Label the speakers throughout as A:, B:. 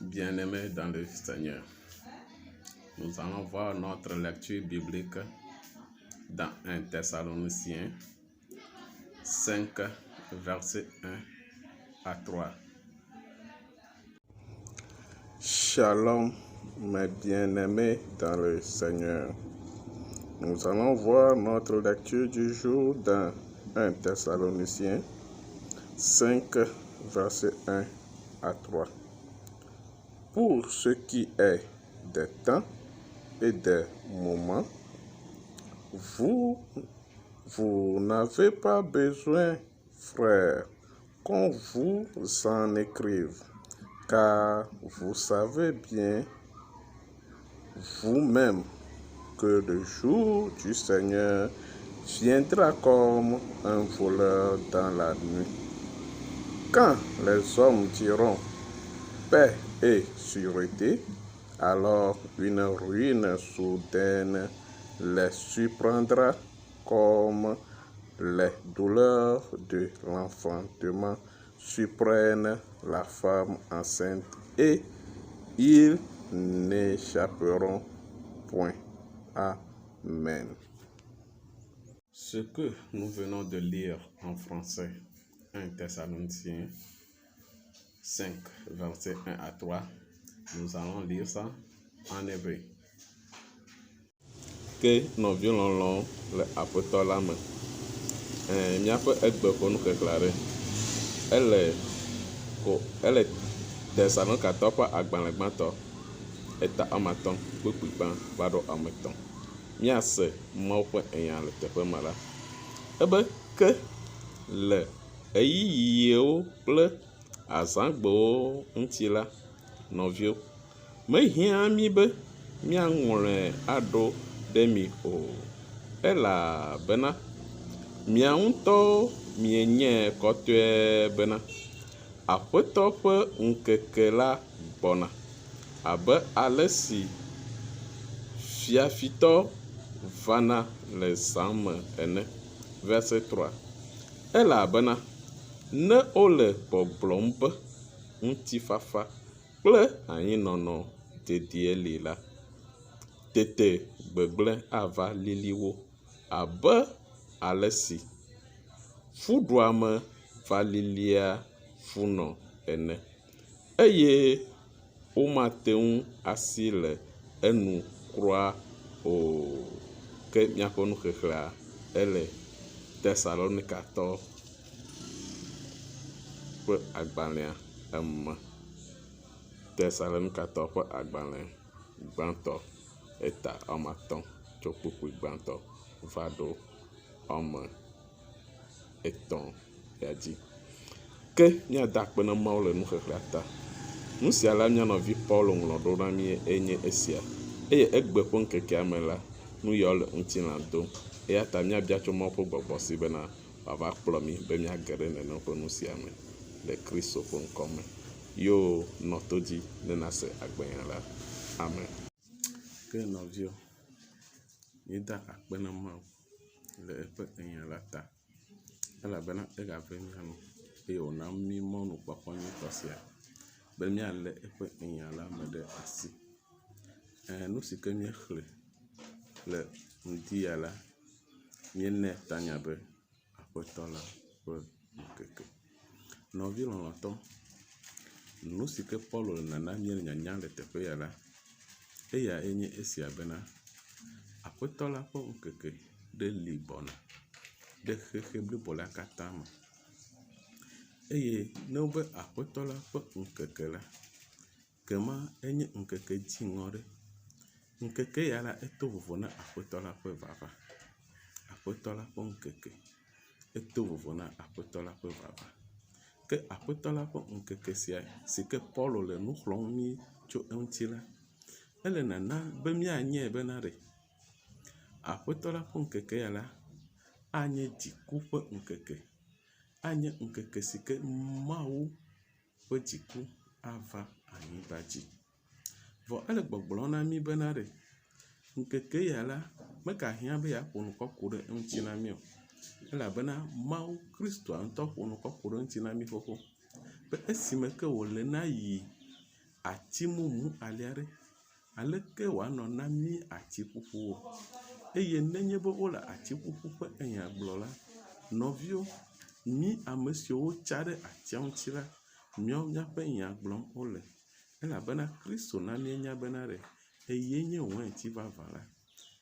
A: Bien-aimés dans le Seigneur, nous allons voir notre lecture biblique dans 1 Thessaloniciens 5, versets 1 à 3.
B: Shalom, mes bien-aimés dans le Seigneur. Nous allons voir notre lecture du jour dans 1 Thessaloniciens 5, versets 1 à 3. Pour ce qui est des temps et des moments, vous n'avez pas besoin, frères, qu'on vous en écrive, car vous savez bien vous-même que le jour du Seigneur viendra comme un voleur dans la nuit. Quand les hommes diront paix et sûreté, alors une ruine soudaine les surprendra comme les douleurs de l'enfantement surprennent la femme enceinte et ils n'échapperont point. Amen.
A: Ce que nous venons de lire en français, 1 Thessaloniciens 5, versets 1 à 3, nous allons lire ça en hébreu. Que nos violons longs, le apôtre me. Miaƒe egbe ko nu xexlãɖe. Ele Tesalonikato ƒe agbalẽ gbãtɔ eta amatɔ̃ kpekpe gbã va ɖo ametɔ̃. Míase Mawu ƒe enya le teƒe ma la. Ebe ke le ɣeyiɣiwo kple azãgbewo ŋuti la, nɔviwo, mehiã mí be míaŋlɔe aɖo ɖe mi o, elabena mia ŋutɔ mienye kɔtɔe bena Aƒetɔ ƒe ŋkeke la gbɔna abe ale si fiafitɔ vana le zã me ene. Verset 3. Elabena ne wole gbɔgblɔm be ŋutifafa kple anyinɔnɔ dedie li la, tete gbegblẽ ava lili wo abe ale si fuɖuame va lilia funɔ ene, eye womate ŋu asi le enu kura o. Ke míaƒe nuxexlẽa ele Tesalonikatɔ ƒe agbalẽa eme. Tesalonikatɔ ƒe agbalẽ gbãtɔ eta amatɔ̃ tso kpukpui gbãtɔ va ɖo ame etɔ̃ ya dzi. Ke míada akpe ne Mawu le nuxexlẽa ta. Nu sia la mía nɔvi Paulo ŋlɔ ɖo na mí enye esia, eye egbe ƒe ŋkekea me la, nu yawo le ŋutilã dom, eya ta míabia tso Mawu ƒe gbɔgbɔ si bena wòava kplɔ mí be míage ɖe nene ƒe nu sia me le Kristo ƒe ŋkɔ me. Yo nɔ to dzi ne nase agbenya la. Amen. Ke nɔviwo, míeda akpe ne Mawu le eƒe enya la ta, elabena egave mía nu eye wòna mí mɔnukpɔkpɔ nyuitɔ sia be míalé eƒe enya la me ɖe asi. Nu si ke míexlẽ le ŋdi ya la, míenɛ tanya be Aƒetɔ la ƒe ŋkeke. Nɔvi lɔlɔ̃tɔ, nu si ke Paulo le nana mí le nyanya le teƒe ya la, eya enye esia bena Aƒetɔ la ƒe ŋkeke ɖe li gbɔna ɖe xexe blibo la katã me. Eye ne wobe Aƒetɔ la ƒe ŋkeke la, kema enye ŋkeke dziŋɔ ɖe. Ŋkeke ya la eto vovo na Aƒetɔ la ƒe vava. Aƒetɔ la ƒe ŋkeke eto vovo na Aƒetɔ la ƒe vava. Ke Aƒetɔ la ƒe ŋkeke sia si ke Paulo le nu xlɔm mí tso eŋuti la, ele nana be míanyae bena ɖe Aƒetɔ la ƒe ŋkeke ya la anye dziku ƒe ŋkeke. Anye ŋkeke si ke Mawu ƒe dziku ava anyigba dzi. Vɔ ele gbɔgblɔm na mí bena ɖe ŋkeke ya la megahiã be yeaƒo nu kɔ ku ɖe eŋuti na mí o, elabena Mawu Kristoa ŋutɔ ƒo nu kɔ ku ɖe eŋuti na mí xoxo. Be esime ke wòle na yi
B: ati mumu alia ɖe aleke wòanɔ na mí ati ƒuƒuwo eye nenye be wole ati ƒuƒu ƒe enya gblɔ la, nɔviwo, mí ame siwo wotsa ɖe atia ŋuti la, míawo míaƒe nya gblɔm wole, elabena Kristo na míenya bena ɖe eye nye wainti vavã la,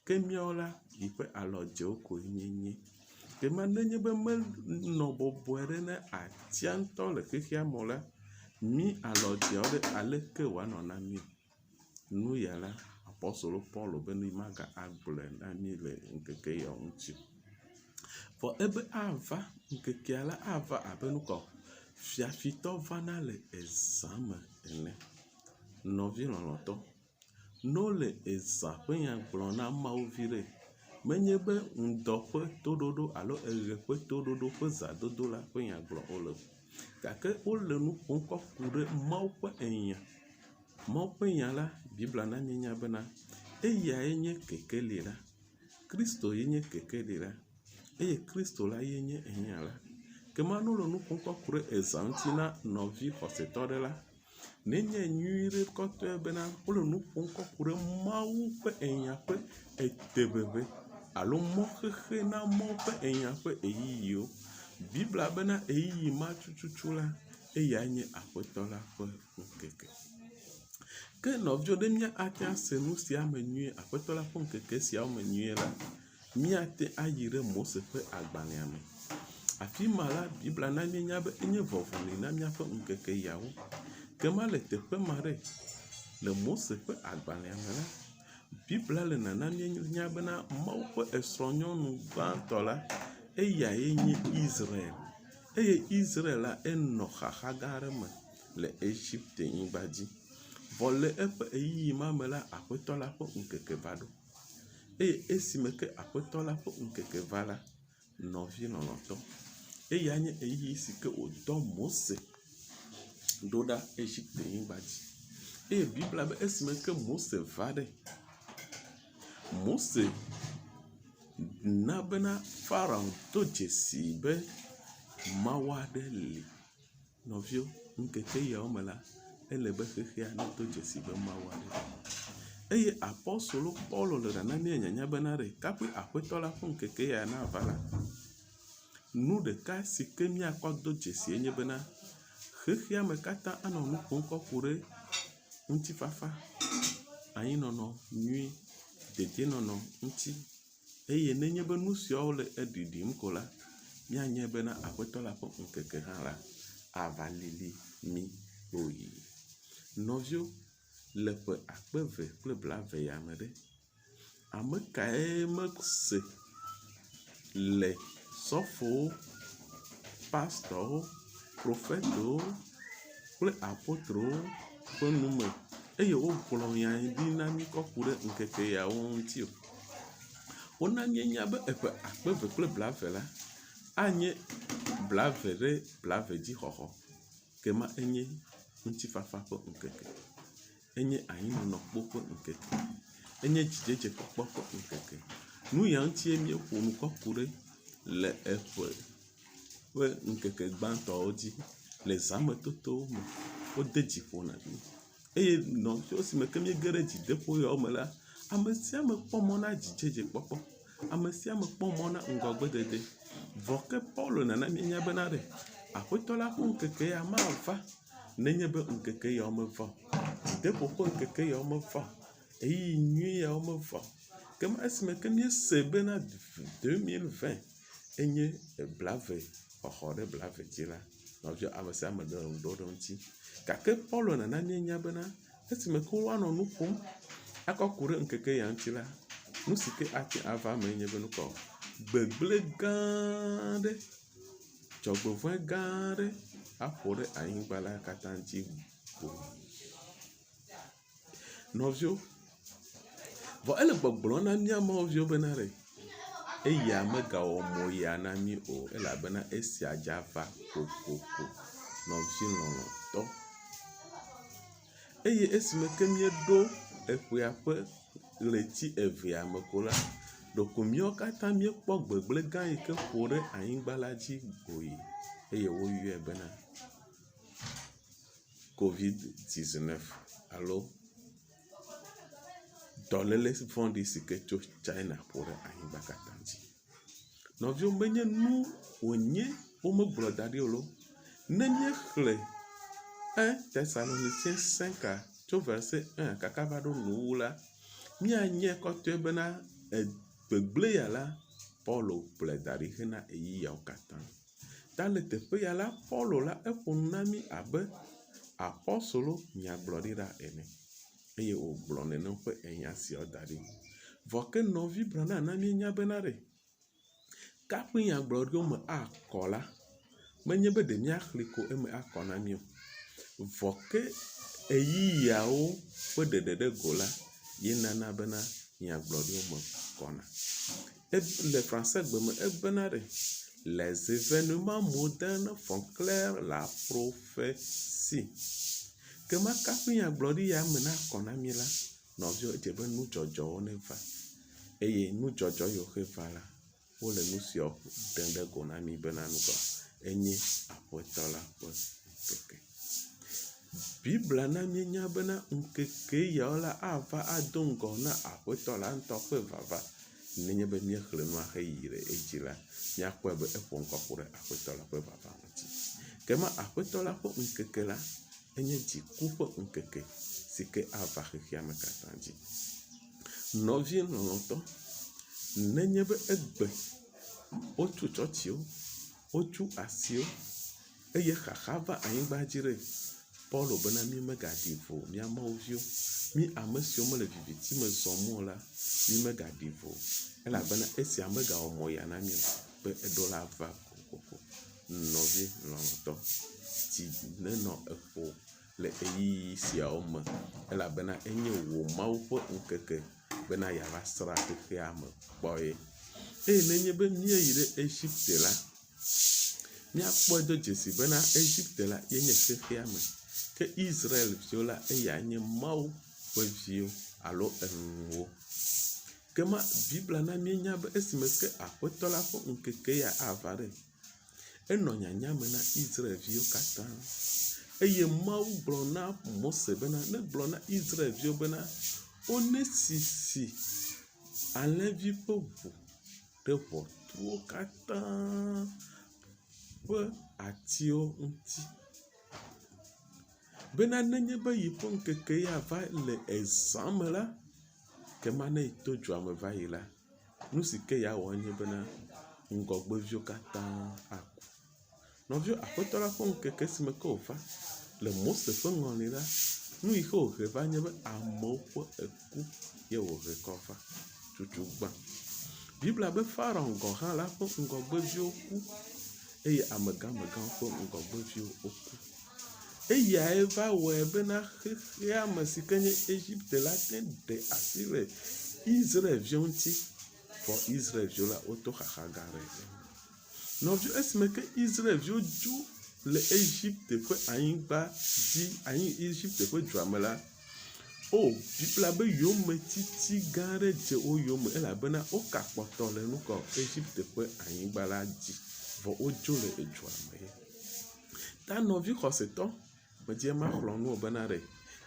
B: ke míawo la yi ƒe alɔdzewo koe míenye. Kema nenye be menɔ bɔbɔe ɖe ne atia ŋutɔ le xexea me la, mí alɔdzeawo ɖe aleke wòanɔ na mí. Nu ya la, apɔstolo Paulo be nu maga agblɔe na mí le ŋkeke yawo ŋuti. Vɔ ebe ava, ŋkekea la ava abe nukɔ fiafitɔ vana le ezã me ene. Nɔvi lɔlɔ̃tɔ, no le ezã ƒe nya gblɔ na Mawu vi ɖe, menye be ŋdɔ ƒe toɖoɖo alo eɣe ƒe toɖoɖo ƒe zãdodo la ƒe nya gblɔ wole, gake wole nu ƒom kɔ ku ɖe Mawu ƒe enya. Mawu ƒe nya la, Bibla na míenya bena eyae nye kekeli la, Kristo ye nye kekeli la, eye Kristo la ye nye enya la. Kema no le nu ƒom kɔ ku ɖe ezã ŋuti na nɔvi xɔsetɔ ɖe la, nenye nyui ɖe kɔtɔe bena wole nu ƒom kɔ ku ɖe Mawu ƒe enya ƒe eteʋeʋe alo mɔxexe na Mawu ƒe enya ƒe eyiyiwo. Bibla bena eyiyi ma tututu la, eyae nye Aƒetɔ la ƒe ŋkeke. Ke nɔviwo ɖe míate ase nu sia me nyuie, Aƒetɔ la ƒe ŋkeke siawo me nyuie la, míate ayi ɖe Mose ƒe agbalẽa me. Afi ma la, Bibla na míenya be enye vɔvɔli na míaƒe ŋkeke yawo. Kema le teƒe ma ɖe, le Mose ƒe agbalẽa me la, Bibla le nana míenya bena Mawu ƒe esrɔ̃nyɔnu gbãtɔ la, eyae nye Israel. Eye Israel la enɔ xaxa gã aɖe me le Egypte nyigba dzi. Vɔ le eƒe eyiyi ma me la, Aƒetɔ la ƒe ŋkeke va ɖo. Eye esime ke Aƒetɔ la ƒe ŋkeke va la, nɔvi lɔlɔ̃tɔ, eya nye eyiyi si ke wòdɔ Mose ɖo ɖa Egypte nyigba dzi. Eye Bibla be esime ke Mose va ɖe, Mose na bena Farao do dzesi be Mawu aɖe li. Nɔviwo, ŋkeke yawo me la, ele be xexea nedo dzesi be Mawu aɖe li. Eye apɔstolo Paulo le nana míenya bena ɖe kaƒui Aƒetɔ la ƒe ŋkeke ya na va la, nu ɖeka si ke míakɔ do dzesie nye bena xexea me katã anɔ nu ƒom kɔ ku ɖe ŋutifafa, anyinɔnɔ nyui, dedienɔnɔ ŋuti. Eye nenye be nu siawo le eɖiɖim ko la, míanye bena Aƒetɔ la ƒe ŋkeke hã la, ava lili mí oyi. Nɔviwo, le ƒe 2020 ya me ɖe, ame kae mese le sɔfowo, pastɔwo, profetowo kple apɔtrowo ƒe nume eye wogblɔ nya ɖi na mí kɔ ku ɖe ŋkeke yawo ŋuti o. Wona míenya be eƒe 2020 la, anye 20 ɖe 20 dzi xɔxɔ, kema enye ŋutifafa ƒe ŋkeke, enye anyinɔnɔ kpo ƒe ŋkeke, enye dzidzedze kpɔkpɔ ƒe ŋkeke. Nu ya ŋutie míeƒo nu kɔ ku ɖe le eƒe ƒe ŋkeke gbãtɔwo dzi, le zãmetotowo me, wode dziƒo na mí. Eye nɔviwo si me ke míege ɖe dzideƒo yawo me la, ame sia ame kpɔ mɔ na dzidzedze kpɔkpɔ, ame sia ame kpɔ mɔ na ŋgɔgbedede. Vɔ ke Paulo nana míenya bena ɖe Aƒetɔ la ƒe ŋkeke ya mava nenye be ŋkeke yawo meva o. Dzideƒo ƒe ŋkeke yawo meva o. Eyiyi nyui yawo meva o. Kema esime ke míese bena 2020 enye 20 xɔxɔ ɖe 20 dzi la, nɔvia ame sia ame ɖe ŋdɔ ɖe ŋuti. Gake Paulo nana míenya bena esime ke woanɔ nu ƒom akɔ ku ɖe ŋkeke ya ŋuti la, nu si ke ate ava me nye be nukɔ gbegblẽ gã aɖe, dzɔgbevɔ̃e gã aɖe aƒo ɖe anyigba la katã dzi go. Nɔviwo, vɔ ele gbɔgblɔ na mía nɔviwo bena ɖe eya megawɔ mo ya na mí o, elabena esia dza va kokoko. Nɔvi lɔlɔ̃tɔ, eye esime ke míeɖo eƒea ƒe ɣleti 2 me ko la, ɖeko míawo katã míekpɔ gbegblẽ gã yi ke ƒo ɖe anyigba la dzi goyi, eye woyɔe bena COVID-19 alo dɔléle vɔ̃ɖi si ke tso China ƒo ɖe anyigba katã dzi. Nɔviwo menye nu wònye womegblɔ da ɖi o lo. Ne míexlẽ 1 Thessaloniciens 5 tso verset 1 kaka va ɖo nuwu la, míanye kɔtɔe bena gbegblẽ ya la, Paulo ƒle da ɖi hena eyiyawo katã. Ta le teƒe ya la, Paulo la eƒo nu na mí abe apɔstolo nyagblɔɖila ene. Eye wògblɔ nenem ƒe enya siawo da ɖi. Vɔ ke nɔvi brana na míenya bena ɖe, kaƒe nyagblɔɖiwo me akɔ la, menye be ɖe míaxlẽ ko eme akɔ na mí o. Vɔ ke eyiyawo ƒe ɖeɖe ɖe go la, ye nana bena nyagblɔɖiwo me kɔna. Le français gbe me ebena ɖe, les événements modernes font clair la prophétie. Ke ma kaƒe nyagblɔɖi ya me nakɔ na mí la, nɔviwo edze be nudzɔdzɔwo ne va. Eye nudzɔdzɔ yiwo xe va la, wole nu siawo ɖem ɖe go na mí bena nugɔ enye Aƒetɔ la ƒe ŋkeke. Bibla na míenya bena ŋkeke yawo la ava ado ŋgɔ na Aƒetɔ la ŋutɔ ƒe vava. Nenye be míexlẽ nua heyi ɖe edzi la, míakpɔe be eƒo ŋkɔ ƒo ɖe Aƒetɔ la ƒe vava ŋuti. Ke ma Aƒetɔ la ƒe ŋkeke la, enye dziku ƒe ŋkeke si ke ava xexea me katã dzi. Nɔvi lɔlɔ̃tɔ, nenye be egbe wotsu tsɔtsiwo, wotsu asiwo, eye xaxa va anyigba dzi ɖe, Paulo bena mí megaɖi vo mía mawuviwo, mí ame siwo mele viviti me zɔm o la, mí megaɖi vo, elabena esia megawɔ mɔya na mí o be eɖo la va kokoko. Nɔvi lɔlɔ̃tɔ, dzi nenɔ eƒo le eyiyi siawo me, elabena enye wò Mawu ƒe ŋkeke bena yeava sra xexea me kpɔye. Eye nenye be míeyi ɖe Egypte la, míakpɔe do dzesi bena Egypte la yenye xexea me, ke Israel viwo la eya nye Mawu ƒe viwo alo enuwo. Ke ma Bibla na míenya be esime ke Aƒetɔ la ƒe ŋkeke ya ava ɖe, enɔ nyanya me na Israel viwo katã. Eye Mawu gblɔ na Mose bena negblɔ na Israel viwo bena wonesisi alẽvi ƒe ʋu ɖe ʋɔtruwo katã ƒe atiwo ŋuti. Bena nenye be yi ƒe ŋkeke ya va le ezã me la, ke ma ne yi to dzoa me va yi la, nu si ke ya wɔ nye bena ŋgɔgbeviwo katã aku. Nɔviwo, Aƒetɔ la ƒe ŋkeke si me ke wòva le Mose ƒe ŋɔli la, nu yi ke wòhe va nye be amewo ƒe eku ye wòhe kɔ va tutu gbã. Bibla be Farao gɔ hã la ƒe ŋgɔgbeviwo ku, eye amegãmegãwo ƒe ŋgɔgbeviwo woku. Eyae va wɔe bena xexea me si ke nye Egypte la te ɖe asi le Israel viwo ŋuti, vɔ Israel viwo la woto xaxa gã ɖe. Nɔviwo, esime ke Israel viwo dzo le Egypte ƒe anyigba dzi, Egypte ƒe dua me la, Bibla be yome titi gã aɖe dze wo yome, elabena woka kpɔtɔ le nukɔ Egypte ƒe anyigba la dzi, vɔ wodzo le edzoa me ye. Ta nɔvi xɔsetɔ, medze ma xlɔ nu bena ɖe,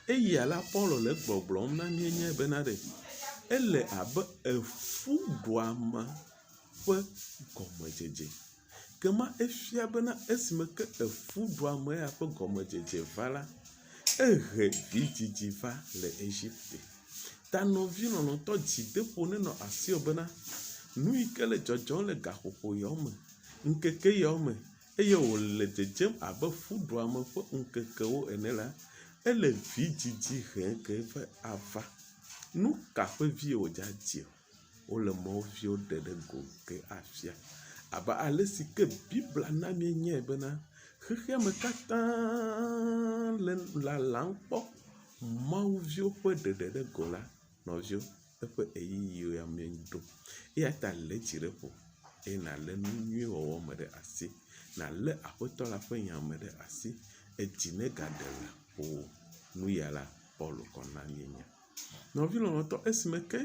B: eya la Paulo le gbɔgblɔm na míenye bena ɖe, ele abe efuɖuame ƒe gɔmedzedze. Ke ma efia bena esime ke efuɖuame ya ƒe gɔmedzedze va la, ehe vidzidzi va le Egypte. Ta nɔvi lɔlɔ̃tɔ, dzideƒo nenɔ asiwò bena nu yi ke le dzɔdzɔm le gaƒoƒo yawo me, ŋkeke yawo me, eye wòle dzedzem abe fuɖuame ƒe ŋkekewo ene la, ele vidzidzi hem ke va ava. Nu ka ƒe vie wòdza dzi o? Wole mawuviwo ɖe ɖe go ke afia. Abe ale si ke Bibla na míenyae bena xexea me katã le lalam kpɔ mawuviwo ƒe ɖeɖe ɖe go la, nɔviwo, eƒe eyiyiwo ya mieɖo. Eya ta lé dzi ɖe ƒo, eye nàlé nu nyui wɔwɔ me ɖe asi, nàlé Aƒetɔ la ƒe nya me ɖe asi, edzi negaɖe le o. Nu ya la Paulo kɔ na míenya. Nɔvi lɔlɔ̃tɔ, esime ke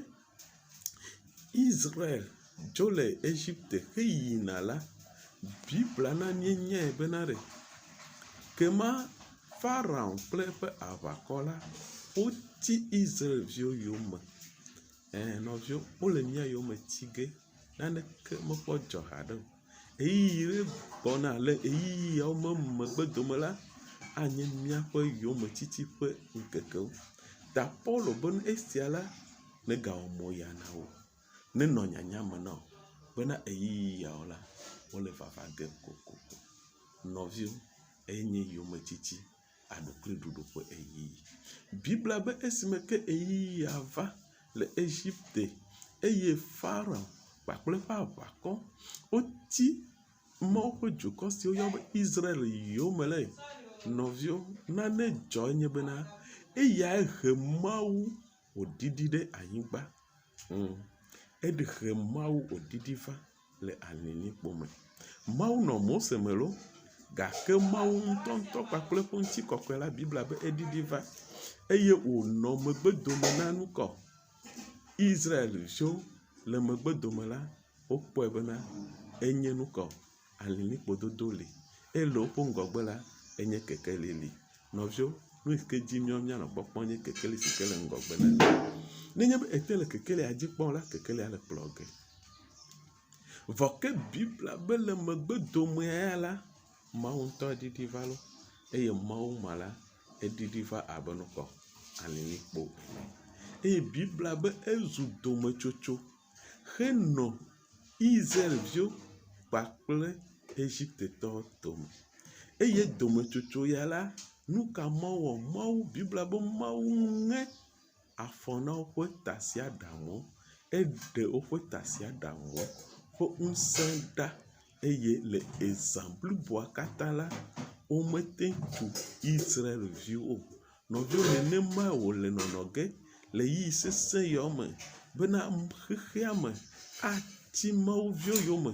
B: Israel dzo le Egypte heyina la, Bibla na míenyae bena ɖe, ke ma Pharaon kple eƒe aʋakɔ la woti Israelviwo yome. Nɔviwo, wole mía yome ti ge, naneke mekpɔ dzɔ haɖe o. Eyiyi ɖe gbɔna le eyiyiawo me megbe dome la, anye míaƒe yome titi ƒe ŋkekewo. Ta Paulo bena esia la, negawɔ moya na wo, nenɔ nyanya me na wo, bena eyiyiawo la, wole vava ge kokoko. Nɔviwo, enye yome titi aɖukli ɖuɖu ƒe eyiyi. Bibla be esime ke eyiyia va le Egypte eye Pharaon kpakple eƒe aʋakɔ woti Mawu ƒe dukɔ si woyɔ be Israel yome le, nɔviwo, nane dzɔ enye bena eyae he Mawu wòɖiɖi ɖe anyigba. Eɖe Mawu wòɖiɖi va le alilikpo me. Mawu nɔ Mose me lo, gake Mawu ŋutɔ kpakple eƒe ŋutikɔkɔe la, Bibla be eɖiɖi va eye wònɔ megbe dome na nukɔ. Israelviwo le megbe dome la, wokpɔe bena enye nukɔ, alilikpo dodo li. Ele woƒe ŋgɔgbe la, enye kekeli li. Nɔviwo, nu yi ke dzi míanɔ kpɔkpɔ nye kekeli si ke le ŋgɔgbe na. Nenye be ete le kekelia dzi kpɔm la, kekelia le kplɔ ge. Vɔ ke Bibla be le megbe domea ya la, Mawu ŋutɔ ɖiɖi va lo, eye Mawu ma la, eɖiɖi va abe nukɔ, alilikpo ene. Eye Bibla be ezu dometsotso henɔ Israelviwo kpakple Egyptetɔwo dome. Eye dometsotso ya la, nu ka Mawu wɔ? Mawu, Bibla be Mawu ŋe afɔ na woƒe tasiaɖamuwo. Eɖe woƒe tasiaɖamuwo ƒe ŋusẽ ɖa eye le ezã bliboa katã la, womete tu Israelviwo. Nɔviwo, nenema wòle nɔnɔ ge le yi sesẽ yawo me bena xexea me ati Mawuviwo yome.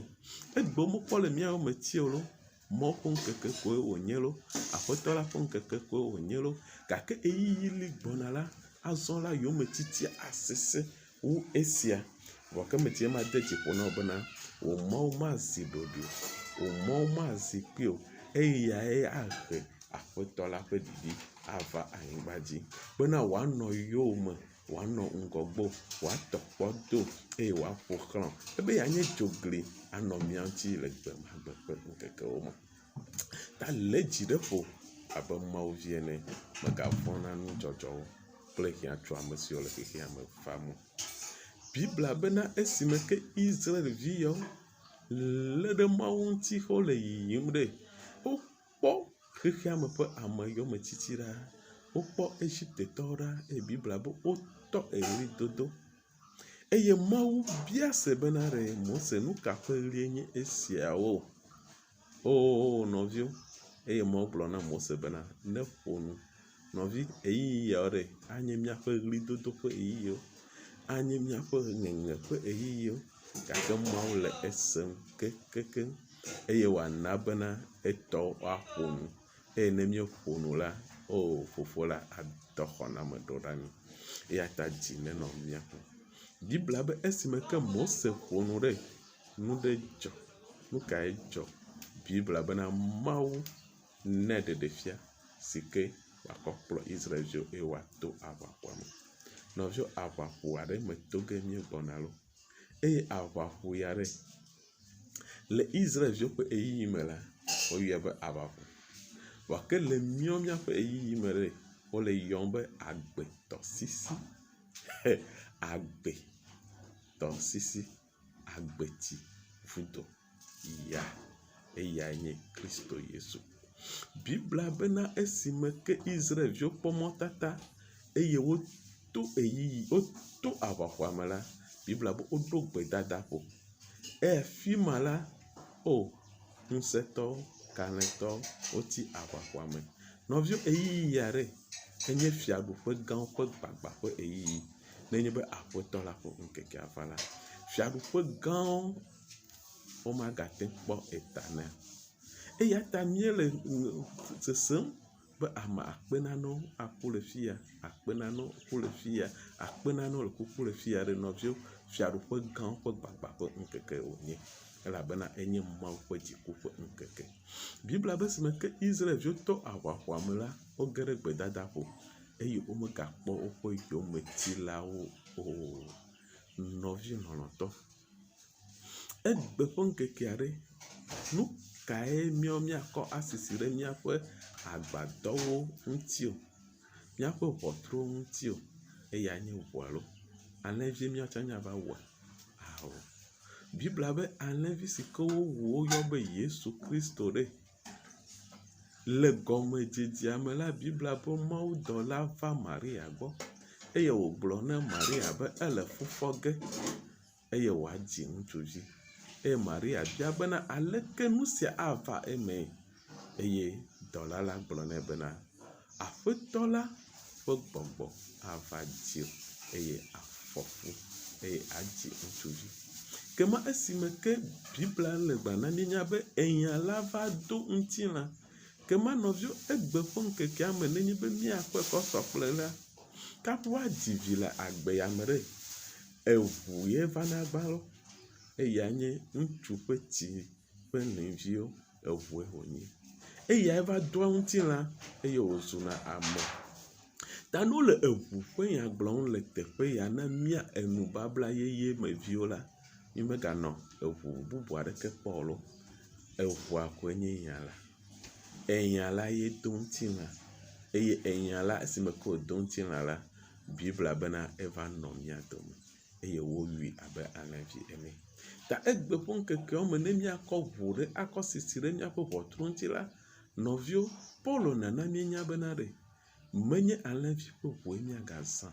B: Egbe mekpɔ le mía yome ti o lo. Mawu ƒe ŋkeke koe wònye lo. Aƒetɔ la ƒe ŋkeke koe wònye lo. Gake eyiyi li gbɔna la, azɔ la yome titia asese wu esia. Vɔ ke meti ema de dziƒo na wo bena wò Mawu mazi ɖoɖoe, wò Mawu mazi kpui o. Eyae ahe aƒetɔ la ƒe ɖiɖi ava anyigba dzi bena wòanɔ yowòme, wòanɔ ŋgɔgbe, wòatɔ kpɔ do eye wòaƒo xlã. Ebe yeanye dzogli anɔ mía ŋuti le gbe ma gbe ƒe ŋkekewo me. Ta lé dzi ɖe ƒo abe Mawuvi ene, megavɔ̃ na nudzɔdzɔwo kple hiãtso ame siwo le xexea me vam o. Bibla bena esime ke Israelvi yawo lé ɖe Mawu ŋuti xe wole yiyim ɖe, wokpɔ xexea me ƒe ame yome titi ɖa, wokpɔ Egyptetɔwo ɖa, eye Bibla be wotɔ eɣlidodo. Eye Mawu bia se bena ɖe Mose, nu ka ƒe ɣlie nye esiawo? O nɔviwo, eye Mawu gblɔ na Mose bena ne ƒo nu. Nɔvi, eyiyiawo ɖe anye míaƒe ɣlidodo ƒe eyiyiwo, anye míaƒe ŋeŋe ƒe eyiyiwo, gake Mawu le esem kekeŋ eye wòana bena etɔwo woaƒo nu. Eye ne míeƒo nu la, o Fofo la adɔ xɔname ɖo ɖa mí. Eya ta dzi nenɔ míaƒo. Bibla be esime ke Mose ƒo nu ɖe, nu ɖe dzɔ. Nu kae dzɔ? Bibla bena Mawu nɛ ɖeɖefia si ke wòakɔ kplɔ Israelviwo eye wòato aʋaƒoa me. Nɔviwo, aʋaƒo aɖe me to ge míegbɔna lo. Eye aʋaƒo ya ɖe le Israelviwo ƒe eyiyi me la, woyɔe be aʋaƒo. Vɔ ke le míaƒe eyiyi me ɖe, wole yɔm be agbetɔsisi. Agbetɔsisi, agbeti vudo ya. Eyae nye Kristo Yesu. Bibla bena esime ke Israelviwo kpɔ mɔtata eye woto eyiyi, woto aʋaƒoa me la, Bibla be woɖo gbedadaƒo. Efi ma la, o ŋusẽtɔwo, kalẽtɔwo, woti aʋaƒoa me. Nɔviwo, eyiyi ya ɖe enye fiaɖuƒe gãwo ƒe gbagba ƒe eyiyi. Nenye be aƒetɔ la ƒe ŋkekea va la, fiaɖuƒe gãwo womagate kpɔ eta nɛ. Eya ta míele sesẽm be ame akpenanewo aƒu le fi ya, akpenanewo ƒu le fi ya, akpenanewo le ƒuƒu le fi ya ɖe. Nɔviwo, fiaɖuƒe gãwo ƒe gbagba ƒe ŋkeke wònye. elabena enye Mawu ƒe dziku ƒe ŋkeke. Bibla be esime ke Israelviwo tɔ aʋaxɔa me la, woge ɖe gbedadaƒo eye womegakpɔ woƒe yometsilawo o. Nɔvi lɔlɔ̃tɔ, egbe ƒe ŋkekea ɖe, nu kae míakɔ asisi ɖe míaƒe agbadɔwo ŋuti o, míaƒe ʋɔtruwo ŋuti o, eya nye ʋu alo alẽvi míatsã míava wɔe awɔ. Bibla be alẽvi si ke woyɔ be Yesu Kristo ɖe le gɔmedzedzea me la, Bibla be Mawudɔla va Maria gbɔ eye wògblɔ ne Maria be ele fu fɔ ge eye wòadzi ŋutsuvi. Eye Maria bia bena aleke nu sia ava eme eye dɔla la gblɔ nɛ bena Aƒetɔ la ƒe gbɔgbɔ ava dzi eye afɔ fu eye adzi ŋutsuvi. Kema esime ke Bibla le gba na míenya be enya la va do ŋutilã, kema nɔvio egbe ƒe ŋkekea me nenye be míakpɔe kɔ sɔ kple la, kaƒe woadzi vi le agbea me ɖe, eʋu ye vana gbalo eya nye ŋutsu ƒe tsi ƒe nɔviwo, eʋue wònye. Eyae va doa ŋutilã eye wòzuna ame. Ta ne wole eʋu ƒe nya gblɔm le teƒe ya na mía enubabla yeye me viwo la, mí meganɔ eʋu bubu aɖeke kpɔ o lo. Eʋua koe nye nya la. Enya la ye do ŋutilã eye enya la esime ke wòdo ŋutilã la, Bibla bena eva nɔ mía dome eye wowui abe alẽvi ene. Ta egbe ƒe ŋkekewo me ne míakɔ ʋu ɖe akɔ sisi ɖe míaƒe ʋɔtru ŋuti la, nɔvio, Paulo nana míenya bena ɖe menye alẽvi ƒe ʋue míagazã,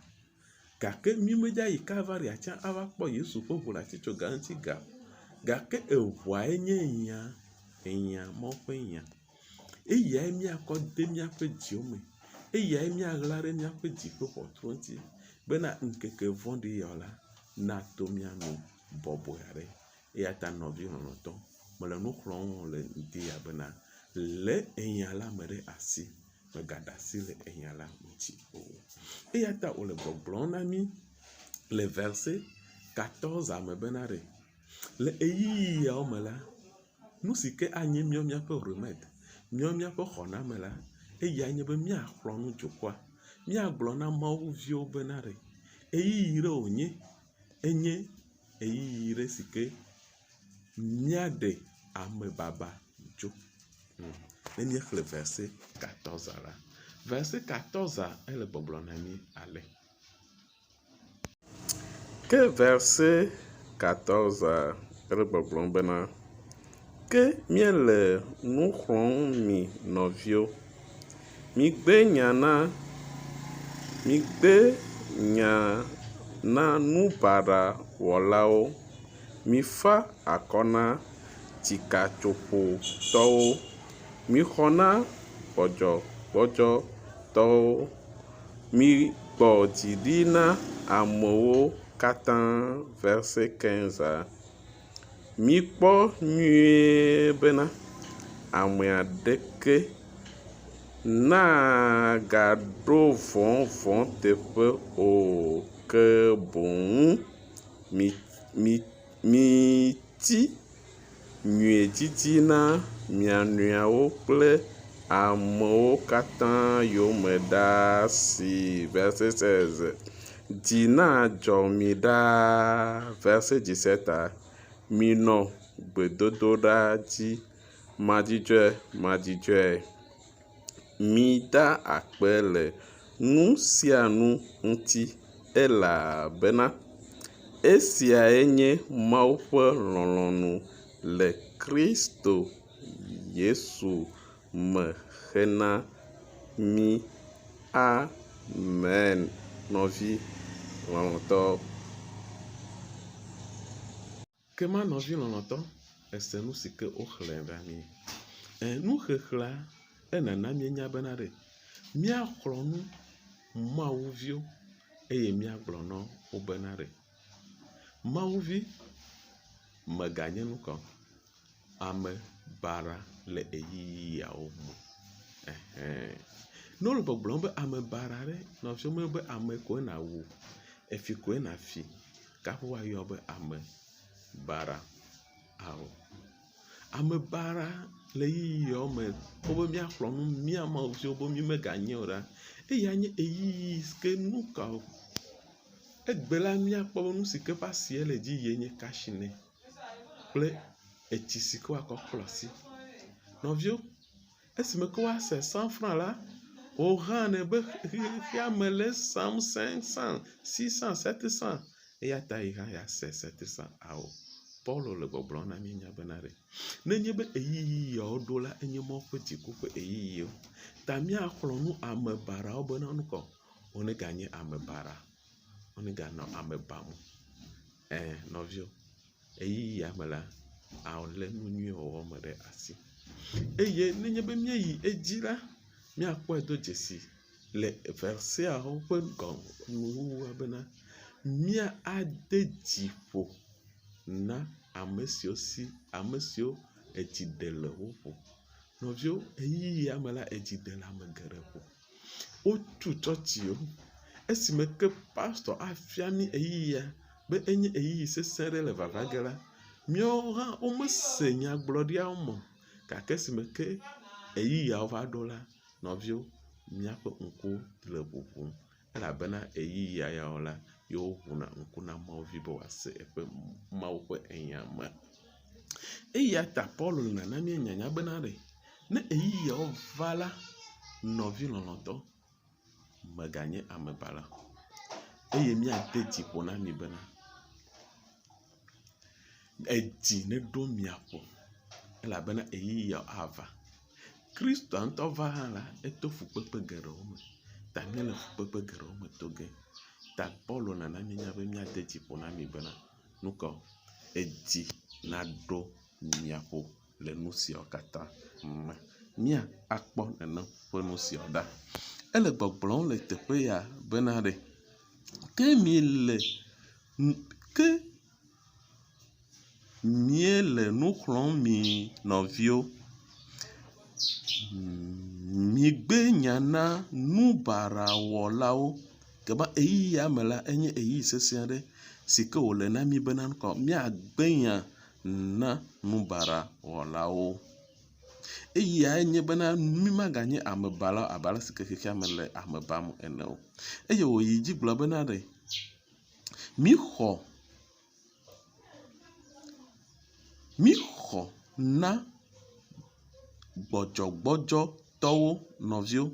B: gake mí medza yi Kalvaria tsã ava kpɔ Yesu ƒe ʋu le atitsoga ŋuti ga, gake eʋuae nye enya Mawu ƒe nya. Eyae míakɔ de míaƒe dziwo me, eyae míaɣla ɖe míaƒe dzi ƒe ʋɔtru ŋuti bena ŋkeke vɔ̃ɖi ya la nato mía nu bɔbɔe aɖe. Eya ta nɔvi lɔlɔ̃tɔ, mele nu xlɔm le ŋdi ya bena lé enya la me ɖe asi, megaɖe asi le enya la ŋuti o. Eya ta wòle gbɔgblɔm na mí le verset 14 me bena ɖe le ɣeyiɣi yawo me la, nu si ke anye míaƒe remède, míaƒe xɔname la, eya nye be míaxlɔ nu dzokua, míagblɔ na Mawuviwo bena ɖe ɣeyiɣi ɖe wònye, enye ɣeyiɣi ɖe si ke míaɖe ame baba dzo. Ne míexlẽ verset 14 la, verset 14 ele gbɔgblɔ na mí ale. Ke verset 14 ele gbɔgblɔm bena ke míele nu xlɔm mi nɔviwo, migbe nya na nu baɖa wɔlawo, mifa akɔ na tsikatsoƒotɔwo, mixɔ na gbɔdzɔgbɔdzɔtɔwo, migbɔ dzi ɖi na amewo katã. Verset 15. Mikpɔ nyuie bena ame aɖeke nagaɖo vɔ̃ teƒe o, ke boŋ miti nyui didi na mia nɔewo kple amewo katã yome ɖaa si. Verset 16. Dzi nadzɔ mi ɖaa. Verset 17. Minɔ gbedodoɖa dzi madzudzɔe. Mida akpe le nu sia nu ŋuti, elabena esiae nye Mawu ƒe lɔlɔ̃nu le Kristo Yesu me hena mí. Amen. Nɔvi lɔlɔ̃tɔ. Kema nɔvi lɔlɔ̃tɔ, ese nu si ke woxlẽ ɖa mí. Nuxexlẽa enana míenya bena ɖe míaxlɔ nu Mawuviwo eye míagblɔ na wo bena ɖe Mawuvi meganye nu kɔ ame baɖa le ɣeyiɣiawo me. Ne wole gbɔgblɔm be ame baɖa ɖe, nɔvio me be ame koe nawu, efi koe nafi, kaƒe woayɔ be ame baɖa. awɔ amebara le yiyiwo me wobe míaxlɔ nu míamaviwo be mí meganye o ɖa eya nye eyiyi ke nu ka o egbe la míakpɔ be nu si ke ƒe asie le dzi yie nye cashine kple etsi si ke woakɔ kplɔ asi nɔviwo esime ke woase 100 francs la wohãnɛ be xexea me le sam 500 600 700 eya ta yi hã yease 700 awɔ Paulo le gbɔgblɔm na míenya bena ɖe nenye be eyiyi yawo ɖo la enye mɔ ƒe dziku ƒe eyiyiwo ta míaxlɔ nu amebarawo bena nu kɔ woneganye amebara woneganɔ amebam nɔviwo eyiyia me la awolé nu nyui wɔwɔ me ɖe asi eye nenye be míeyi edzi la míakpɔe do dzesi le verseawo ƒe gɔnuwuwua bena míade dziƒo na ame siwo edzi ɖe le wo ƒo nɔviwo eyiyia me la edzi ɖe le ame geɖe ƒo wotu tsɔtsiwo esime ke pastor afia mí eyiyia be enye eyiyi sesẽ ɖe le vava ge la míawo hã womese nyagblɔɖiawo me gake esime ke eyiyiawo va ɖo la nɔviwo míaƒe ŋkuwo le ʋuʋum elabena eyiyia yawo la yewo ʋuna ŋku na Mawu vi be wòase eƒe Mawu ƒe enya me eya ta Paulo le nana míenyanya bena ɖe ne eyiyiawo va la nɔvi lɔlɔ̃tɔ meganye amebala eye míade dziƒo na mi bena edzi neɖo miaƒo elabena eyiyiawo ava Kristo ŋutɔ va hã la eto fukpekpe geɖewo me ta míele fukpekpe geɖewo me to ge ta Paulo nana míenya be míade dziƒo na mi bena nukɔ edzi naɖo miaƒo le nu siawo katã me mía akpɔ nene ƒe nu siawo ɖa ele gbɔgblɔm le teƒe ya bena ɖe ke míele nu xlɔm mi nɔviwo migbe nya na nubarawɔlawo keba eyiyia me la enye eyiyi sesẽ aɖe si ke wòle na mi bena kɔ míagbe nya na nubarawɔlawo eyia enye bena mí maganye amebalawo abe ale si ke xexea me le amebam ene o eye wòyi dzi gblɔ bena ɖe míxɔ na gbɔdzɔgbɔdzɔtɔwo nɔviwo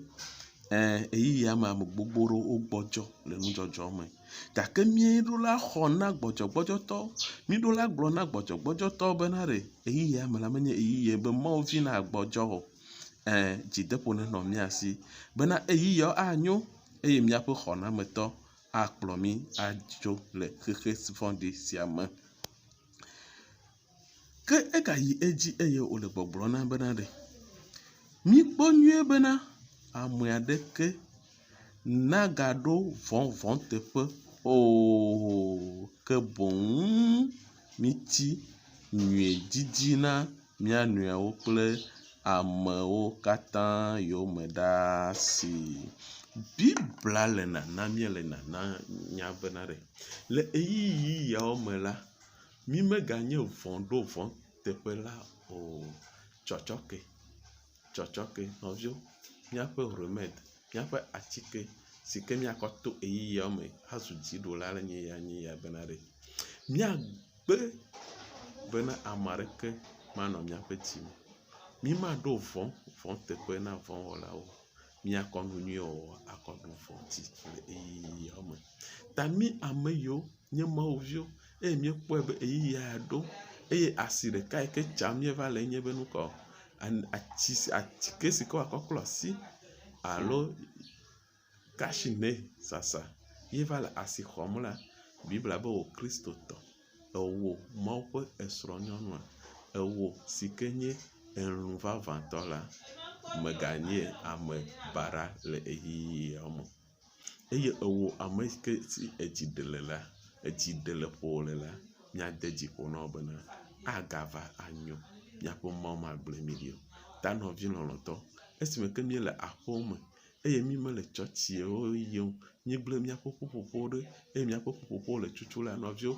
B: eyiyia me ame gbogbo ɖewo gbɔdzɔ le nudzɔdzɔ me gake míeɖo la xɔ na gbɔdzɔgbɔdzɔtɔwo míɖo la gblɔ na gbɔdzɔgbɔdzɔtɔwo bena ɖe eyiyia me la menye eyiyia be Mawu vi na gbɔdzɔ o dzideƒo nenɔ mía si bena eyiyiawo anyo eye míaƒe xɔnametɔ akplɔ mí adzo le xexe vɔ̃ɖi sia me ke egayi edzi eye wòle gbɔgblɔ na bena ɖe mikpɔ nyuie bena ame aɖeke nagaɖo vɔ̃vɔ̃ teƒe ke boŋ mítsi nyui dzidzi na mía nɔewo kple amewo katã yiwo me ɖaa si Bibla le nana míele nana nya bena ɖe le eyiyi yawo me la mí meganye vɔ̃ɖovɔ̃ teƒe la o tsɔtsɔke nɔviwo míaƒe remède míaƒe atike si ke míakɔ to eyiyiawo me azu dziɖola le nye ya bena ɖe míagbe bena ame aɖeke manɔ míaƒe dzi me mí maɖo vɔ̃ teƒe na vɔ̃wɔlawo míakɔ nu nyui wɔwɔ akɔ ɖo vɔ̃ dzi le eyiyiawo me ta mí ame yiwo nye Mawuviwo eye míekpɔe be eyiyia ɖo eye asi ɖeka yi ke tsam míeva le nye be nukɔ atike si ke woakɔ klɔ asi alo cashine sasa ye va le asi xɔm la Bibla be wo Kristo tɔ ewo Mawu ƒe esrɔ̃nyɔnua ewo si ke nye elũ vavãtɔ la meganye ame bara le eyiyiawo me eye ewo ame yi ke si edzi ɖe le ƒo le la míade dziƒo na wo bena agava anyo míaƒe Mawu magble mí ɖi o ta nɔvi lɔlɔ̃tɔ esime ke míele aƒewo me eye mí mele tsɔtsiwo yim míegble míaƒe ƒuƒoƒo ɖe eye míaƒe ƒuƒoƒo le tutu la nɔviwo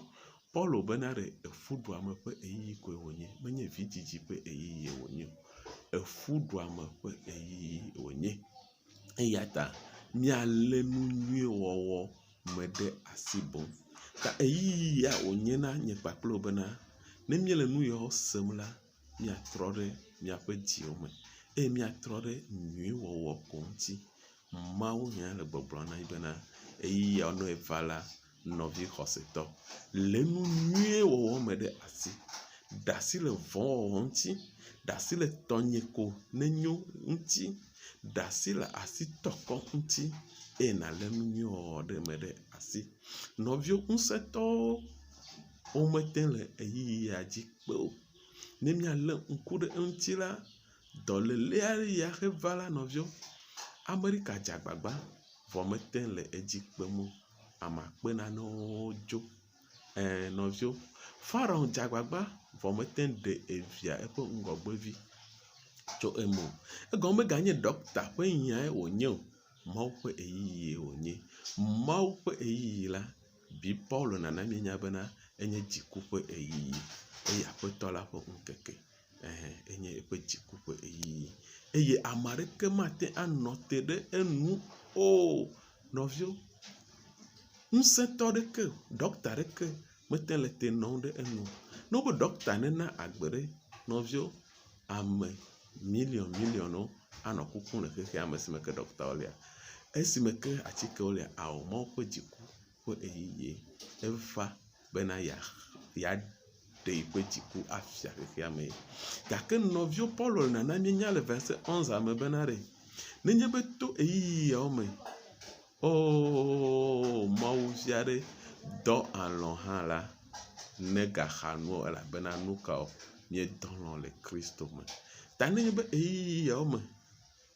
B: Paulo bena ɖe efuɖuame ƒe eyiyi koe wònye, menye vidzidzi ƒe eyiyi wònye o. Efuɖuame ƒe eyiyi wònye. Eya ta míalé nu nyui wɔwɔ me ɖe asi boŋ. Ta eyiyi ya wònye na nye kpakple wò bena ne míele nu yawo sem la, míatrɔ ɖe míaƒe dziwo me eye míatrɔ ɖe nyui wɔwɔ ko ŋuti. Mawu nya le gbɔgblɔm na mí bena eyiyi yawo ne eva la, nɔvi xɔsetɔ, lé nu nyui wɔwɔ me ɖe asi. Da asi le vɔ̃wɔwɔ ŋuti, da asi le tɔnye ko nenyo ŋuti, da asi le asitɔkɔ ŋuti eye nàlé nu nyui wɔwɔ ɖe me ɖe asi. Nɔvio ŋusẽtɔwo womete le eyiyi ya dzi kpe o. Ne míalé ŋku ɖe eŋuti la, dɔléle ya xe va la nɔvio, Amerika dze agbagba vɔ mete le edzi kpem o. Amakpe nanewo dzo. Nɔvio, Pharaoh dze agbagba vɔ mete ɖe evia eƒe ŋgɔgbevi tso eme o. Egɔme meganye dɔkta ƒe nyae wònye o. Mawu ƒe eyiyi wònye. Mawu ƒe eyiyi la, bi Paulo nana míenya bena enye dziku ƒe eyiyi eye aƒetɔ la ƒe ŋkeke. Enye eƒe dziku ƒe eyiyi. Eye ame aɖeke mate anɔ te ɖe enu o. Nɔvio, ŋusẽtɔ ɖeke, dɔkta ɖeke mete le te nɔm ɖe enu. Ne wobe dɔkta nena agbe ɖe, nɔvio, ame miliɔnwo anɔ kukum le xexea me esime ke dɔktawo lia. Esime ke atikewo lia, awɔ Mawu ƒe dziku ƒe eyiyi eva bena yeaɖe yiƒe dziku afia xexea me. Gake nɔvio Paulo le nana míenya le verset 11 me bena ɖe, nenye be to eyiyi yawo me, Mawu via ɖe dɔ alɔ̃ hã la, negaxa nuwo elabena nu kawo míedɔ lɔ̃ le Kristo me. Ta nenye be eyiyi yawo me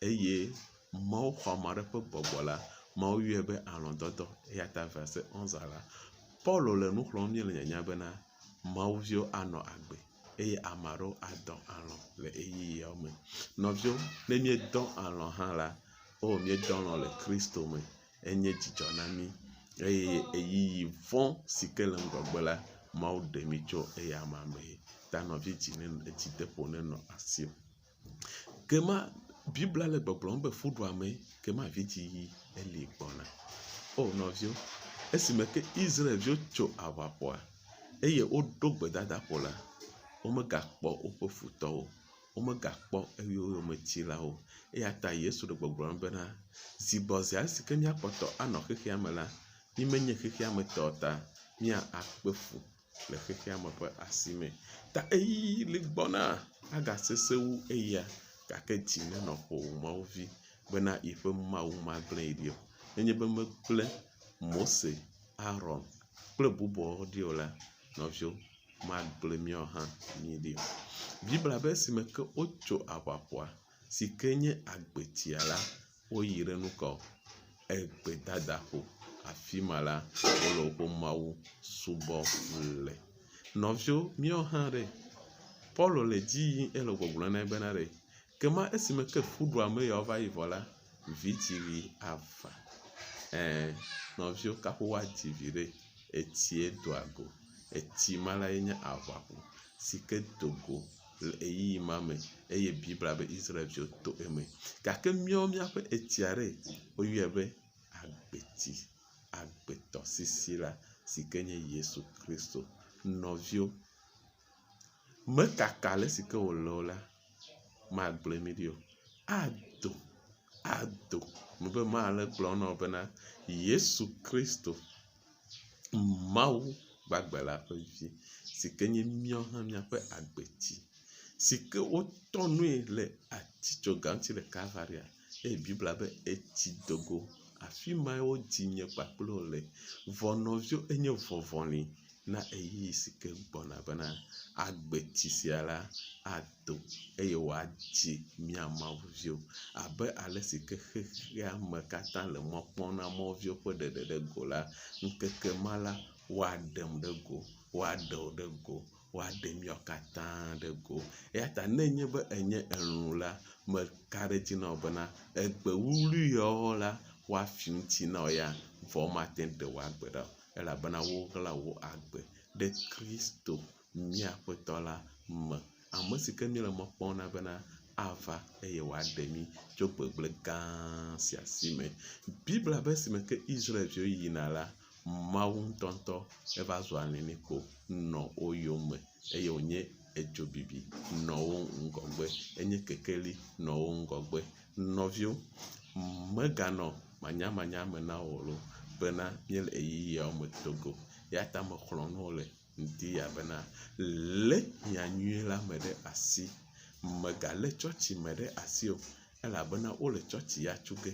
B: eye Mawu xɔ ame aɖe ƒe gbɔgbɔ la, Mawu yɔe be alɔ̃dɔdɔ. Eya ta verset 11 la, Paulo le nu xlɔm mí le nyanya bena Mawuviwo anɔ agbe eye ame aɖewo adɔ alɔ̃ le eyiyi yawo me. Nɔvio, ne míedɔ alɔ̃ hã la, míedɔ lɔ̃ le Kristo me. Enye dzidzɔ na mí eye eyiyi vɔ̃ si ke le ŋgɔgbe la, Mawu ɖe mí tso eya me. Ta nɔvi dzideƒo nenɔ asiwò. Kema Bibla le gbɔgblɔm be fuɖuame, kema vidziyi eli gbɔna. Nɔvio, esime ke Israelviwo tso aʋaƒoa eye woɖo gbedadaƒo la, womegakpɔ woƒe futɔwo, womegakpɔ eyometsilawo. Eya ta Yesu le gbɔgblɔm bena zigbɔzea esi ke míakpɔtɔ anɔ xexea me la, mí menye xexea me tɔ ta míakpe fu le xexea me ƒe asi me. Ta eyiyi li gbɔna agasese wu eya, gake dzi nenɔ ƒo Mawuvi bena yiƒe Mawu magblẽ yi ɖi o. Nenye be megblẽ Mose, Aaron kple bubuawo ɖi o la, nɔvio, magblẽ míawo hã mí ɖi o. Bibla be esime ke wotso aʋaƒoa si ke nye agbetsia la, woyi ɖe nu kɔ egbedadaƒo. Afi ma la, wole woƒe Mawu subɔ le. Nɔvio, míawo hã ɖe, Paulo le dzi yim ele gbɔgblɔm na bena ɖe, kema esime ke fuɖuame yawo va yi vɔ la, vidziɣi ava. Nɔvio, kaƒo woadzi vi ɖe, etsie do ago. Etsi ma la ye nye aʋaƒo si ke do go le eyiyi ma me eye Bibla be Israelviwo to eme. Gake míawo míaƒe etsia ɖe, woyɔe be agbetsi, agbetɔsisi la si ke nye Yesu Kristo. Nɔvio, mekaka le si ke wòle o la, magblẽ mí ɖi o. Ado. Mebe male gblɔm na wo bena Yesu Kristo, Mawu gbagbe la ƒe vi, si ke nye míawo hã míaƒe agbetsi, si ke wotɔ nue le atitsoga ŋuti le Kalvaria, eye Bibla be etsi dogo. Afi ma wodzi nye kpakple wo le. Vɔ nɔvio, enye vɔvɔli na eyiyi si ke gbɔna bena agbetsi sia la ado eye wòadzi mía Mawuviwo abe ale si ke xexea me katã le mɔ kpɔm na Mawuviwo ƒe ɖeɖe ɖe go la, ŋkeke ma la, woaɖem ɖe go, woaɖewo ɖe go, woaɖe míawo katã ɖe go. Eya ta ne nye be enye elũ la, meka ɖe dzi na wo bena egbe wuwlui yawo la, woafi ŋuti na wo ya, vɔ womate ɖe wo agbe ɖa o, elabena woɣla wo agbe ɖe Kristo míaƒe tɔ la me. Ame si ke míele mɔ kpɔm na bena ava eye wòaɖe mí tso gbegblẽ gã sia si me. Bibla be esime ke Israelviwo yina la, Mawu ŋutɔ eva zu alili ko nɔ wo yome eye wònye edzo bibi nɔ wo ŋgɔgbe, enye kekeli nɔ wo ŋgɔgbe. Nɔviwo, meganɔ manyamanya me na wo lo bena míele eyiyiawo me togo. Ya ta mexlɔ̃ nu wo le ŋdi ya bena lé nyanyui la me ɖe asi. Megalé tsɔtsi me ɖe asi o, elabena wole tsɔtsi ya tsu ge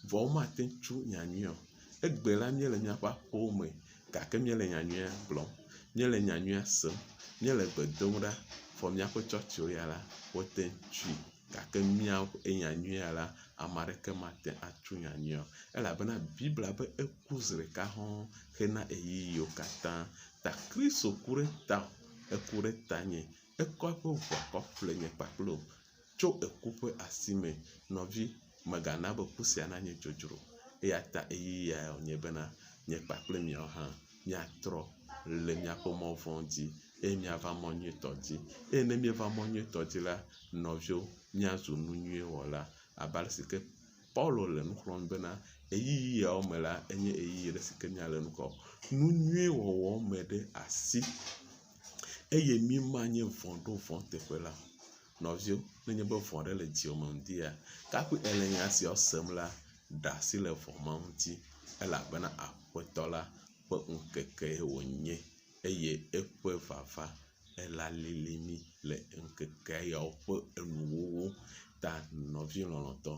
B: vɔ womate ŋu tsu nyanyui o. Egbe la míele míaƒe aƒewo me gake míele nyanyuia gblɔm, míele nyanyuia sem, míele gbe dom ɖa vɔ míaƒe tsɔtsiwo ya la wote ŋu tsui gake míaƒe nyanyuia la ame aɖeke mate atsu nyanyui o, elabena Bibla be eku zi ɖeka hɔ̃ hena eyiyiwo katã. Ta Kristo ku ɖe tawò, eku ɖe tanye, ekɔ eƒe ʋua kɔ ƒle nye kpakple wò tso eku ƒe asi me. Nɔvi, megana be ku sia nanye dzodzro. Eya ta eyiyia wònye bena nye kpakple miawo hã míatrɔ le míaƒe mɔ vɔ̃wo dzi eye míava mɔ nyuietɔ dzi. Eye ne míeva mɔ nyuietɔ dzi la, nɔviwo, míazu nu nyui wɔla abe ale si ke Paulo le nu xlɔ̃m bena eyiyiawo me la, enye eyiyi ɖe si ke míale nu kɔ nu nyui wɔwɔ me ɖe asi eye mímanye vɔ̃ɖovɔ teƒe la. Nɔviwo, nenye be vɔ̃ ɖe le dziwò me ŋdia, kaƒui ele nya siawo sem la, ɖe asi le vɔ ma ŋuti, elabena Aƒetɔ la ƒe ŋkeke wònye eye eƒe vava ela lili mí le ŋkeke yawo ƒe enuwowo. Ta nɔvi lɔlɔ̃tɔ,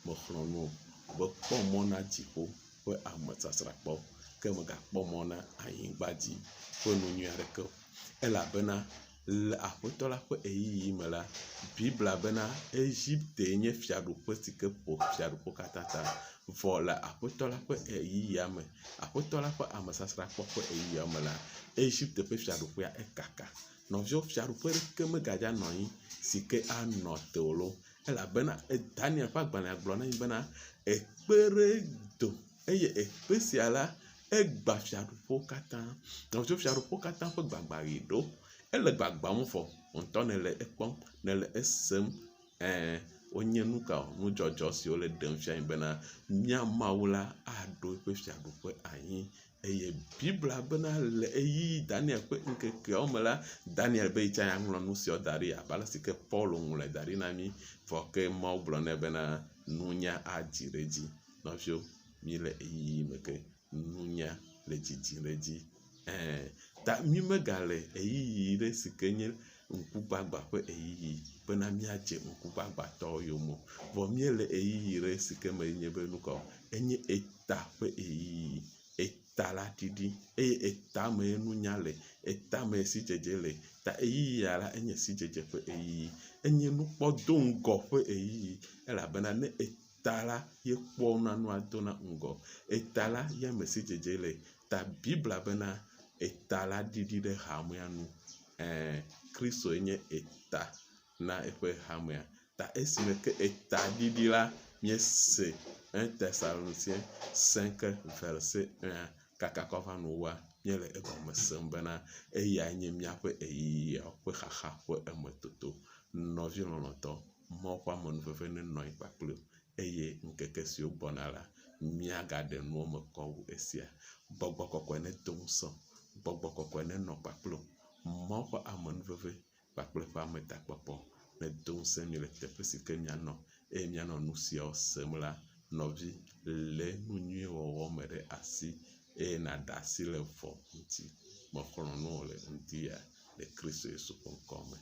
B: mexlɔ̃ nu be kpɔ mɔ na dziƒo ƒe amesasrakpɔ ke megakpɔ mɔ na anyigba dzi ƒe nu nyui aɖeke o, elabena le Aƒetɔ la ƒe eyiyi me la, Bibla bena Egipte nye fiaɖuƒe si ke ƒo fiaɖuƒewo katã ta. Vɔ le Aƒetɔ la ƒe eyiyia me, Aƒetɔ la ƒe amesasrakpɔ ƒe eyiyia me la, Egipte ƒe fiaɖuƒea ekaka. Nɔviwo, fiaɖuƒe ɖeke megadza nɔ anyi si ke anɔ te o lo, elabena Daniel ƒe agbalẽa gblɔ na mí bena ekpe ɖe do eye ekpe sia la egba fiaɖuƒewo katã. Nɔviwo, fiaɖuƒewo katã ƒe gbagba ɣi ɖo. Ele gbagbam vɔ, wò ŋutɔ nèle ekpɔm, nèle esem, wonye nu ka o, nudzɔdzɔ siwo le ɖem fia mi bena mía Mawu la aɖo eƒe fiaɖuƒe anyi. Eye Bibla bena le eyiyi Daniel ƒe ŋkekeawo me la, Daniel be yitsã yeaŋlɔ nu siawo da ɖi abe ale si ke Paulo ŋlɔe da ɖi na mí, vɔ ke Mawu gblɔ nɛ bena nunya adzi ɖe dzi. Nɔviwo, mí le eyiyi me ke nunya le dzidzi ɖe dzi. Ta mí megale eyiyi ɖe si ke nye ŋkugbagba ƒe eyiyi bena míadze ŋkugbagbatɔwo yome o, vɔ míele eyiyi ɖe si ke me nye be nu ka o, enye eta ƒe eyiyi. Eta la ɖiɖi eye eta me ye nunya le, eta me ye sidzedze le. Ta eyiyia la, enye sidzedze ƒe eyiyi, enye nukpɔdo ŋgɔ ƒe eyiyi, elabena ne eta la ye kpɔna nua dona ŋgɔ, eta la ye me sidzedze le. Ta Bibla bena eta la ɖiɖi ɖe hamea nu. Kristo ye nye eta na eƒe hamea. Ta esime ke eta ɖiɖi la, míese 1 Thessaloniciens 5 verset 1 kaka kɔ va nu 2, míele egɔme sem bena eyae nye míaƒe eyiyiawo ƒe xaxa ƒe emetoto. Nɔvi lɔlɔ̃tɔ, Mawu ƒe amenuveve nenɔ anyi kpakple wò eye ŋkeke siwo gbɔna la, míagaɖe nuwo me kɔ wu esia. Gbɔgbɔ kɔkɔe nedo ŋusẽ, Gbɔgbɔ kɔkɔe nenɔ kpakple wò. Mawu ƒe amenuveve kpakple eƒe ametakpɔkpɔ nedo ŋusẽ mí le teƒe si ke míanɔ eye míanɔ nu siawo sem la. Nɔvi, lé nu nyui wɔwɔ me ɖe asi eye nàɖe asi le vɔ ŋuti. Mexlɔ̃ nu wo le ŋdi ya le Kristo Yesu ƒe ŋkɔ me.